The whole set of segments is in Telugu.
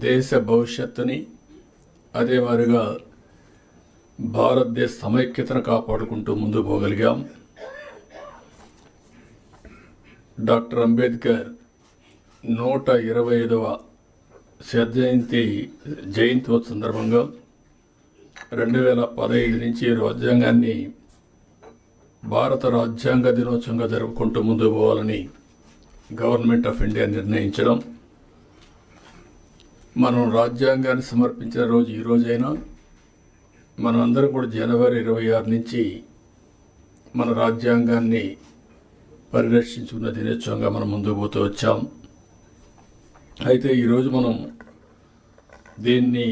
దేశ భవిష్యత్తుని, అదే మాదిరిగా భారతదేశ సమైక్యతను కాపాడుకుంటూ ముందుకు పోగలిగాం. డాక్టర్ అంబేద్కర్ 125వ జయంతి సందర్భంగా 2015 నుంచి రాజ్యాంగాన్ని భారత రాజ్యాంగ దినోత్సవంగా జరుపుకుంటూ ముందుకు పోవాలని గవర్నమెంట్ ఆఫ్ ఇండియా నిర్ణయించడం. మనం రాజ్యాంగాన్ని సమర్పించిన రోజు ఈ రోజైనా మనం అందరం కూడా జనవరి 26 నుంచి మన రాజ్యాంగాన్ని పరిరక్షించుకున్న దినోత్సవంగా మనం ముందుకు పోతూ వచ్చాం. అయితే ఈరోజు మనం దీన్ని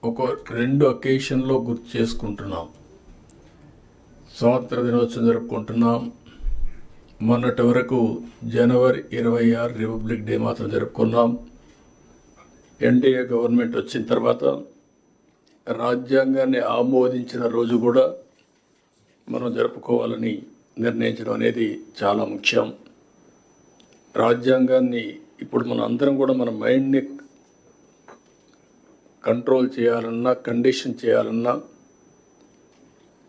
ఒక 2 అకేషన్లో గుర్తు చేసుకుంటున్నాం. స్వాతంత్ర దినోత్సవం జరుపుకుంటున్నాం. మొన్నటి వరకు జనవరి 26 రిపబ్లిక్ డే మాత్రం జరుపుకున్నాం. ఎన్డీఏ గవర్నమెంట్ వచ్చిన తర్వాత రాజ్యాంగాన్ని ఆమోదించిన రోజు కూడా మనం జరుపుకోవాలని నిర్ణయించడం అనేది చాలా ముఖ్యం. రాజ్యాంగాన్ని ఇప్పుడు మనం అందరం కూడా మన మైండ్ని కంట్రోల్ చేయాలన్నా, కండిషన్ చేయాలన్నా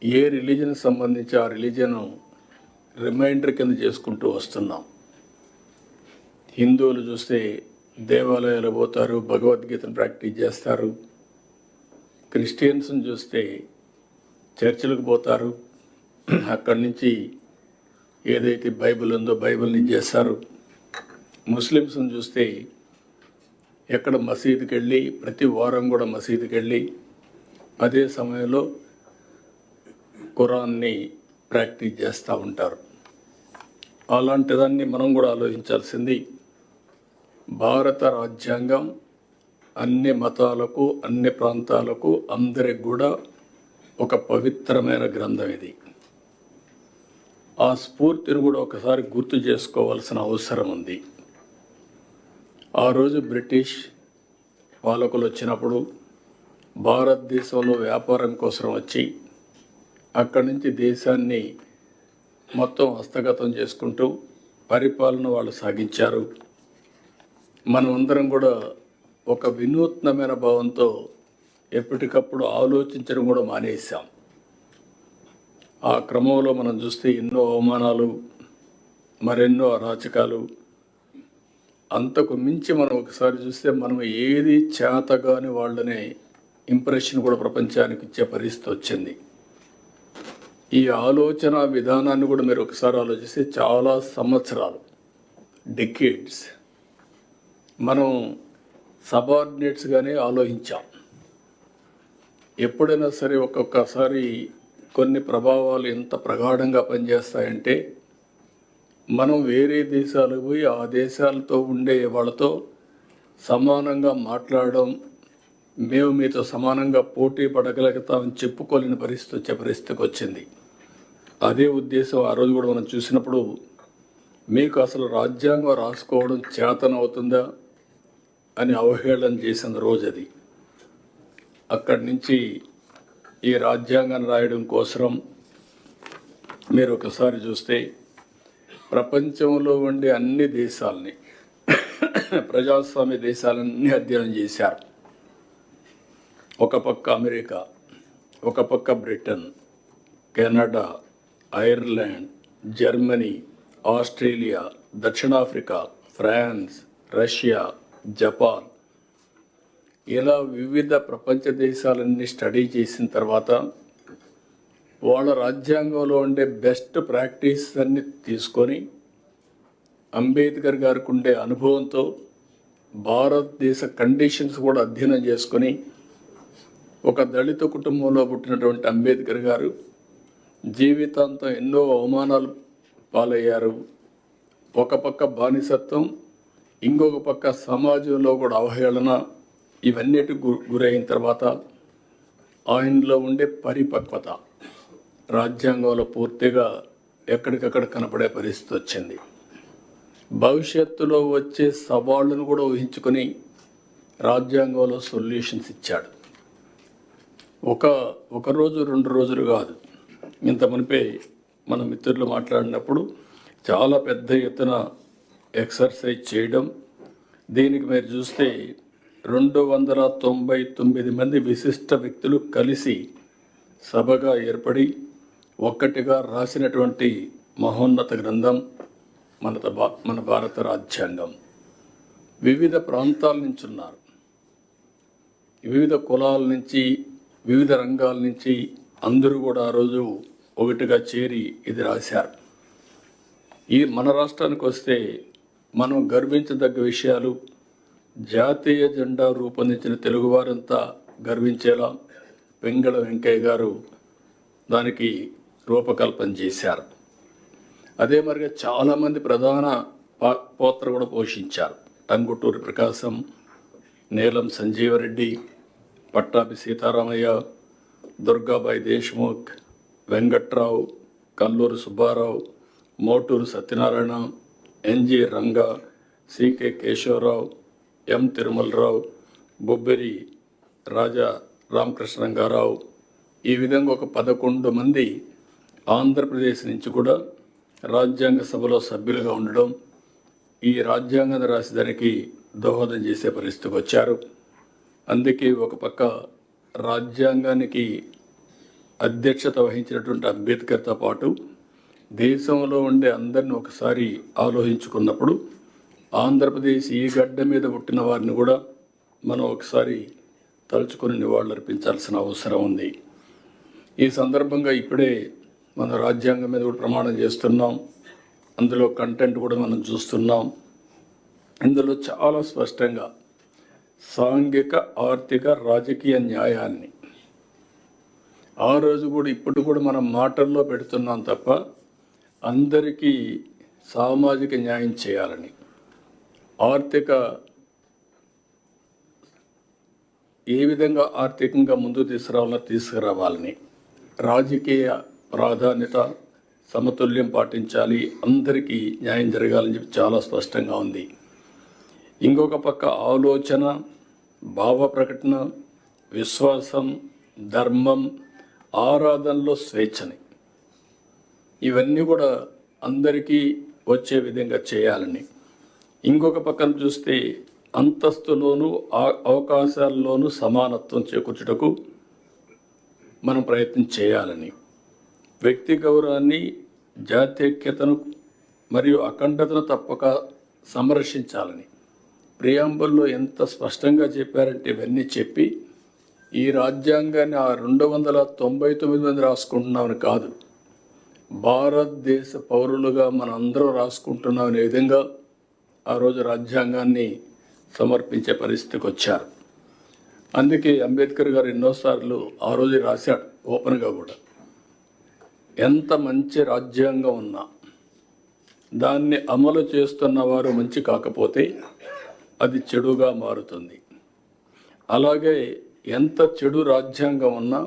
ఏ రిలీజన్ సంబంధించి ఆ రిలీజన్ రిమైండర్ కింద చేసుకుంటూ వస్తున్నాం. హిందువులు చూస్తే దేవాలయాలు పోతారు, భగవద్గీతను ప్రాక్టీస్ చేస్తారు. క్రిస్టియన్స్ని చూస్తే చర్చిలకు పోతారు, అక్కడి నుంచి ఏదైతే బైబిల్ ఉందో బైబిల్ని చేస్తారు. ముస్లిమ్స్ని చూస్తే ఎక్కడ మసీదుకి వెళ్ళి ప్రతి వారం కూడా మసీదుకి వెళ్ళి అదే సమయంలో ఖురాన్ని ప్రాక్టీస్ చేస్తూ ఉంటారు. అలాంటిదాన్ని మనం కూడా ఆలోచించాల్సింది. భారత రాజ్యాంగం అన్ని మతాలకు, అన్ని ప్రాంతాలకు, అందరికి కూడా ఒక పవిత్రమైన గ్రంథం ఇది. ఆ స్ఫూర్తిని కూడా ఒకసారి గుర్తు చేసుకోవాల్సిన అవసరం ఉంది. ఆ రోజు బ్రిటిష్ పాలకులు వచ్చినప్పుడు భారతదేశంలో వ్యాపారం కోసం వచ్చి అక్కడి నుంచి దేశాన్ని మొత్తం హస్తగతం చేసుకుంటూ పరిపాలన వాళ్ళు సాగించారు. మనమందరం కూడా ఒక వినూత్నమైన భావంతో ఎప్పటికప్పుడు ఆలోచించడం కూడా మానేసాం. ఆ క్రమంలో మనం చూస్తే ఎన్నో అవమానాలు, మరెన్నో అరాచకాలు. అంతకు మించి మనం ఒకసారి చూస్తే మనం ఏది చేతగాని వాళ్ళనే ఇంప్రెషన్ కూడా ప్రపంచానికి ఇచ్చే పరిస్థితి వచ్చింది. ఈ ఆలోచన విధానాన్ని కూడా మీరు ఒకసారి ఆలోచిస్తే చాలా సంవత్సరాలు, డెకేడ్స్ మనం సబార్డినేట్స్గానే ఆలోచించాం. ఎప్పుడైనా సరే ఒక్కొక్కసారి కొన్ని ప్రభావాలు ఎంత ప్రగాఢంగా పనిచేస్తాయంటే మనం వేరే దేశాలకు పోయి ఆ దేశాలతో ఉండే వాళ్ళతో సమానంగా మాట్లాడడం, మేము మీతో సమానంగా పోటీ పడగలుగుతామని చెప్పుకోలేని పరిస్థితి వచ్చే పరిస్థితికి వచ్చింది. అదే ఉద్దేశం ఆ రోజు కూడా మనం చూసినప్పుడు మీకు అసలు రాజ్యాంగం రాసుకోవడం చేతనవుతుందా అని అవహేళన చేసిన రోజు అది. అక్కడి నుంచి ఈ రాజ్యాంగాన్ని రాయడం కోసం మీరు ఒకసారి చూస్తే ప్రపంచంలో ఉండే అన్ని దేశాలని, ప్రజాస్వామ్య దేశాలన్నీ అధ్యయనం చేశారు. ఒక పక్క అమెరికా, ఒక పక్క Britain, Canada, Ireland, Germany, Australia, దక్షిణాఫ్రికా, ఫ్రాన్స్, రష్యా, జపాన్, ఇలా వివిధ ప్రపంచ దేశాలన్నీ స్టడీ చేసిన తర్వాత వాళ్ళ రాజ్యాంగంలో ఉండే బెస్ట్ ప్రాక్టీస్ అన్ని తీసుకొని అంబేద్కర్ గారికి ఉండే అనుభవంతో భారతదేశ కండిషన్స్ కూడా అధ్యయనం చేసుకొని ఒక దళిత కుటుంబంలో పుట్టినటువంటి అంబేద్కర్ గారు జీవితాంతం ఎన్నో అవమానాలు పాలయ్యారు. ఒక పక్క బానిసత్వం, ఇంకొక పక్క సమాజంలో కూడా అవహేళన, ఇవన్నిటి గురైన తర్వాత ఆయనలో ఉండే పరిపక్వత రాజ్యాంగంలో పూర్తిగా ఎక్కడికక్కడ కనపడే పరిస్థితి వచ్చింది. భవిష్యత్తులో వచ్చే సవాళ్ళను కూడా ఊహించుకొని రాజ్యాంగంలో సొల్యూషన్స్ ఇచ్చాడు. ఒక రోజు 2 రోజులు కాదు. ఇంత మునిపే మన మిత్రులు మాట్లాడినప్పుడు చాలా పెద్ద ఎత్తున ఎక్సర్సైజ్ చేయడం. దీనికి మీరు చూస్తే 299 మంది విశిష్ట వ్యక్తులు కలిసి సభగా ఏర్పడి ఒక్కటిగా రాసినటువంటి మహోన్నత గ్రంథం మన భారత రాజ్యాంగం. వివిధ ప్రాంతాల నుంచి ఉన్నారు, వివిధ కులాల నుంచి, వివిధ రంగాల నుంచి అందరూ కూడా ఆ రోజు ఒకటిగా చేరి ఇది రాశారు. మన రాష్ట్రానికి వస్తే మనం గర్వించదగ్గ విషయాలు, జాతీయ జెండా రూపొందించిన తెలుగువారంతా గర్వించేలా వెంగళ వెంకయ్య గారు దానికి రూపకల్పన చేశారు. అదే మరిగా చాలామంది ప్రధాన పాత్ర కూడా పోషించారు. టంగుటూరి ప్రకాశం, నీలం సంజీవరెడ్డి, పట్టాభి సీతారామయ్య, దుర్గాబాయి దేశ్ముఖ్, వెంకట్రావు, కల్లూరు సుబ్బారావు, మోటూరు సత్యనారాయణ, ఎన్జి రంగా, సికే కేశవరావు, ఎం తిరుమలరావు, బొబ్బిరి రాజా రామకృష్ణరంగారావు, ఈ విధంగా ఒక 11 మంది ఆంధ్రప్రదేశ్ నుంచి కూడా రాజ్యాంగ సభలో సభ్యులుగా ఉండడం, ఈ రాజ్యాంగాన్ని రాసేదానికి దోహదం చేసే పరిస్థితికి వచ్చారు. అందుకే ఒక పక్క రాజ్యాంగానికి అధ్యక్షత వహించినటువంటి అంబేద్కర్తో పాటు దేశంలో ఉండే అందరిని ఒకసారి ఆలోచించుకున్నప్పుడు ఆంధ్రప్రదేశ్ ఈ గడ్డ మీద పుట్టిన వారిని కూడా మనం ఒకసారి తలుచుకొని నివాళులు అర్పించాల్సిన అవసరం ఉంది. ఈ సందర్భంగా ఇప్పుడే మన రాజ్యాంగం మీద కూడా ప్రమాణం చేస్తున్నాం. అందులో కంటెంట్ కూడా మనం చూస్తున్నాం. ఇందులో చాలా స్పష్టంగా సాంఘిక, ఆర్థిక, రాజకీయ న్యాయాన్ని ఆ రోజు కూడా ఇప్పుడు కూడా మనం మాటల్లో పెడుతున్నాం తప్ప అందరికీ సామాజిక న్యాయం చేయాలని, ఆర్థిక ఏ విధంగా ఆర్థికంగా ముందుకు తీసుకురావాలని, రాజకీయ ప్రాధాన్యత, సమతుల్యం పాటించాలి, అందరికీ న్యాయం జరగాలని చెప్పి చాలా స్పష్టంగా ఉంది. ఇంకొక పక్క ఆలోచన, భావ ప్రకటన, విశ్వాసం, ధర్మం, ఆరాధనలో స్వేచ్ఛని, ఇవన్నీ కూడా అందరికీ వచ్చే విధంగా చేయాలని, ఇంకొక పక్కన చూస్తే అంతస్తులోనూ అవకాశాల్లోనూ సమానత్వం చేకూర్చుటకు మనం ప్రయత్నం చేయాలని, వ్యక్తి గౌరవాన్ని, జాతీయతను మరియు అఖండతను తప్పక సంరక్షించాలని ప్రియాంబుల్లో ఎంత స్పష్టంగా చెప్పారంటే ఇవన్నీ చెప్పి ఈ రాజ్యాంగాన్ని 299 మంది రాసుకుంటున్నామని కాదు, భారతదేశ పౌరులుగా మనందరం రాసుకుంటున్నాం అనే విధంగా ఆ రోజు రాజ్యాంగాన్ని సమర్పించే పరిస్థితికి వచ్చారు. అందుకే అంబేద్కర్ గారు ఎన్నోసార్లు ఆ రోజు రాశాడు ఓపెన్గా కూడా, ఎంత మంచి రాజ్యాంగం ఉన్నా దాన్ని అమలు చేస్తున్న వారు మంచి కాకపోతే అది చెడుగా మారుతుంది. అలాగే ఎంత చెడు రాజ్యాంగం ఉన్నా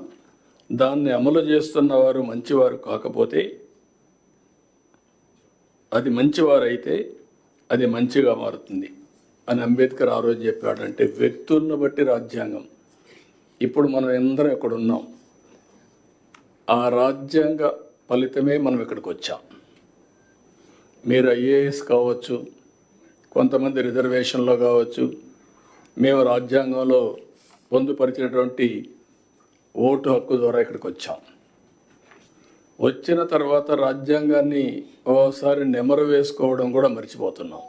దాన్ని అమలు చేస్తున్న వారు మంచివారు కాకపోతే, అది మంచివారైతే అది మంచిగా మారుతుంది అని అంబేద్కర్ ఆ రోజు చెప్పాడంటే వ్యక్తులను బట్టి రాజ్యాంగం. ఇప్పుడు మనం అందరం ఇక్కడ ఉన్నాం, ఆ రాజ్యాంగ ఫలితమే మనం ఇక్కడికి వచ్చాం. మీరు ఐఏఎస్ కావచ్చు, కొంతమంది రిజర్వేషన్లో కావచ్చు, మేము రాజ్యాంగంలో పొందుపరిచినటువంటి ఓటు హక్కు ద్వారా ఇక్కడికి వచ్చాం. వచ్చిన తర్వాత రాజ్యాంగాన్ని ఓసారి నెమరు వేసుకోవడం కూడా మర్చిపోతున్నాం.